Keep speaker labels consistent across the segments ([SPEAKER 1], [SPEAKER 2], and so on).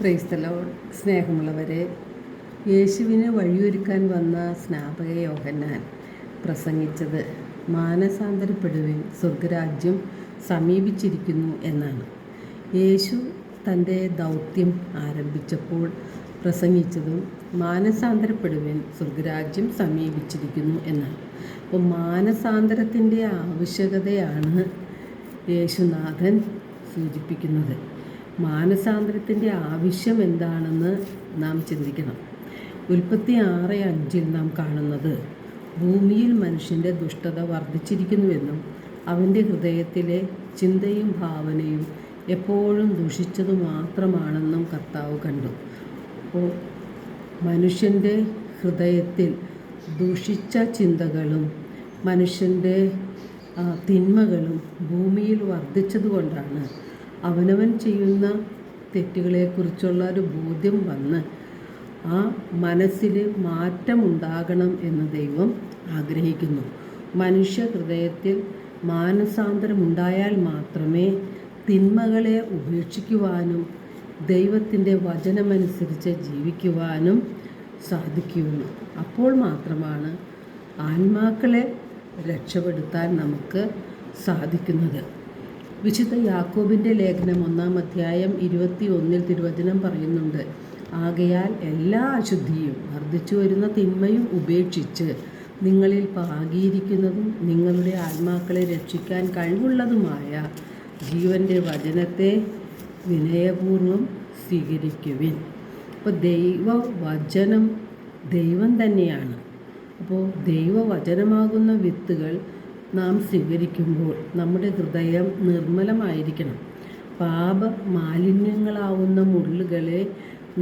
[SPEAKER 1] Praise the Lord. സ്നേഹമുള്ളവരെ, യേശുവിന് വഴിയൊരുക്കാൻ വന്ന സ്നാപക യോഹന്നാൻ പ്രസംഗിച്ചത് മാനസാന്തരപ്പെടുവിൻ, സ്വർഗരാജ്യം സമീപിച്ചിരിക്കുന്നു എന്നാണ്. യേശു തൻ്റെ ദൗത്യം ആരംഭിച്ചപ്പോൾ പ്രസംഗിച്ചതും മാനസാന്തരപ്പെടുവിൻ, സ്വർഗരാജ്യം സമീപിച്ചിരിക്കുന്നു എന്നാണ്. അപ്പോൾ മാനസാന്തരത്തിൻ്റെ ആവശ്യകതയാണ് യേശുനാഥൻ സൂചിപ്പിക്കുന്നത്. മാനസാന്തരത്തിൻ്റെ ആവശ്യം എന്താണെന്ന് നാം ചിന്തിക്കണം. ഉൽപ്പത്തി 6:5 നാം കാണുന്നത്, ഭൂമിയിൽ മനുഷ്യൻ്റെ ദുഷ്ടത വർദ്ധിച്ചിരിക്കുന്നുവെന്നും അവൻ്റെ ഹൃദയത്തിലെ ചിന്തയും ഭാവനയും എപ്പോഴും ദുഷിച്ചതു മാത്രമാണെന്നും കർത്താവ് കണ്ടു. അപ്പോൾ മനുഷ്യൻ്റെ ഹൃദയത്തിൽ ദുഷിച്ച ചിന്തകളും മനുഷ്യൻ്റെ തിന്മകളും ഭൂമിയിൽ വർദ്ധിച്ചതുകൊണ്ടാണ് അവനവൻ ചെയ്യുന്ന തെറ്റുകളെക്കുറിച്ചുള്ള ഒരു ബോധ്യം വന്ന് ആ മനസ്സിൽ മാറ്റമുണ്ടാകണം എന്ന് ദൈവം ആഗ്രഹിക്കുന്നു. മനുഷ്യ ഹൃദയത്തിൽ മാനസാന്തരമുണ്ടായാൽ മാത്രമേ തിന്മകളെ ഉപേക്ഷിക്കുവാനും ദൈവത്തിൻ്റെ വചനമനുസരിച്ച് ജീവിക്കുവാനും സാധിക്കുകയുള്ളൂ. അപ്പോൾ മാത്രമാണ് ആത്മാക്കളെ രക്ഷപ്പെടുത്താൻ നമുക്ക് സാധിക്കുന്നത്. വിശുദ്ധ യാക്കോബിൻ്റെ ലേഖനം 1-ാം-അധ്യായം 21 പറയുന്നുണ്ട്, ആകയാൽ എല്ലാ അശുദ്ധിയും വർദ്ധിച്ചു വരുന്ന തിന്മയും ഉപേക്ഷിച്ച് നിങ്ങളിൽ പാകിയിരിക്കുന്നതും നിങ്ങളുടെ ആത്മാക്കളെ രക്ഷിക്കാൻ കഴിവുള്ളതുമായ ജീവൻ്റെ വചനത്തെ വിനയപൂർവ്വം സ്വീകരിക്കുവിൻ. അപ്പോൾ ദൈവവചനം ദൈവം തന്നെയാണ്. അപ്പോൾ ദൈവവചനമാകുന്ന വിത്തുകൾ നാം സ്വീകരിക്കുമ്പോൾ നമ്മുടെ ഹൃദയം നിർമ്മലമായിരിക്കണം. പാപ മാലിന്യങ്ങളാവുന്ന മുള്ളുകളെ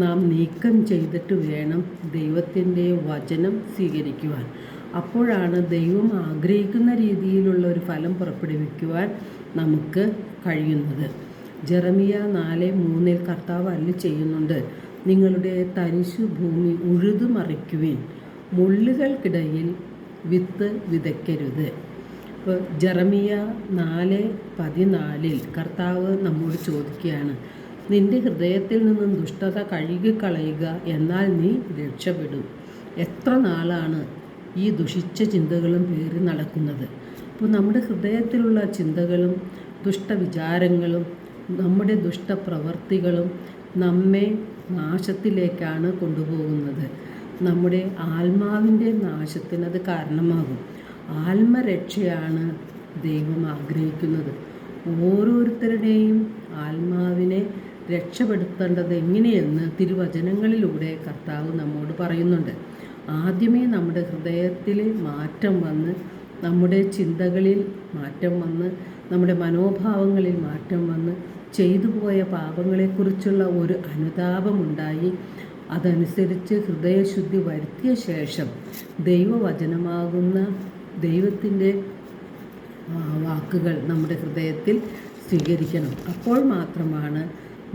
[SPEAKER 1] നാം നീക്കം ചെയ്തിട്ട് വേണം ദൈവത്തിൻ്റെ വചനം സ്വീകരിക്കുവാൻ. അപ്പോഴാണ് ദൈവം ആഗ്രഹിക്കുന്ന രീതിയിലുള്ള ഒരു ഫലം പുറപ്പെടുവിക്കുവാൻ നമുക്ക് കഴിയുന്നത്. ജെറമിയ 4:3 കർത്താവ് അരുളി ചെയ്യുന്നുണ്ട്, നിങ്ങളുടെ തരിശു ഭൂമി ഉഴുതുമറിക്കുവിൻ, മുള്ളുകൾക്കിടയിൽ വിത്ത് വിതയ്ക്കരുത്. ഇപ്പോൾ ജെറമിയ 4:14 കർത്താവ് നമ്മോട് ചോദിക്കുകയാണ്, നിൻ്റെ ഹൃദയത്തിൽ നിന്നും ദുഷ്ടത കഴുകിക്കളയുക, എന്നാൽ നീ രക്ഷപ്പെടും. എത്ര നാളാണ് ഈ ദുഷിച്ച ചിന്തകളും പേറി നടക്കുന്നത്? അപ്പോൾ നമ്മുടെ ഹൃദയത്തിലുള്ള ചിന്തകളും ദുഷ്ടവിചാരങ്ങളും നമ്മുടെ ദുഷ്ടപ്രവർത്തികളും നമ്മെ നാശത്തിലേക്കാണ് കൊണ്ടുപോകുന്നത്. നമ്മുടെ ആത്മാവിൻ്റെ നാശത്തിനത് കാരണമാകും. ആത്മരക്ഷയാണ് ദൈവം ആഗ്രഹിക്കുന്നത്. ഓരോരുത്തരുടെയും ആത്മാവിനെ രക്ഷപ്പെടുത്തേണ്ടത് എങ്ങനെയെന്ന് തിരുവചനങ്ങളിലൂടെ കർത്താവ് നമ്മോട് പറയുന്നുണ്ട്. ആദ്യമേ നമ്മുടെ ഹൃദയത്തിൽ മാറ്റം വന്ന്, നമ്മുടെ ചിന്തകളിൽ മാറ്റം വന്ന്, നമ്മുടെ മനോഭാവങ്ങളിൽ മാറ്റം വന്ന്, ചെയ്തു പോയ പാപങ്ങളെക്കുറിച്ചുള്ള ഒരു അനുതാപമുണ്ടായി അതനുസരിച്ച് ഹൃദയശുദ്ധി വരുത്തിയ ശേഷം ദൈവവചനമാകുന്ന ദൈവത്തിൻ്റെ വാക്കുകൾ നമ്മുടെ ഹൃദയത്തിൽ സ്വീകരിക്കണം. അപ്പോൾ മാത്രമാണ്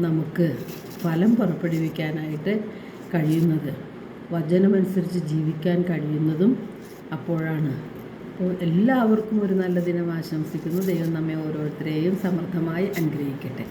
[SPEAKER 1] നമുക്ക് ഫലം പുറപ്പെടുവിക്കാനായിട്ട് കഴിയുന്നത്, വചനമനുസരിച്ച് ജീവിക്കാൻ കഴിയുന്നതും അപ്പോഴാണ്. അപ്പോൾ എല്ലാവർക്കും ഒരു നല്ല ദിനം ആശംസിക്കുന്നു. ദൈവം നമ്മെ ഓരോരുത്തരെയും സമൃദ്ധമായി അനുഗ്രഹിക്കട്ടെ.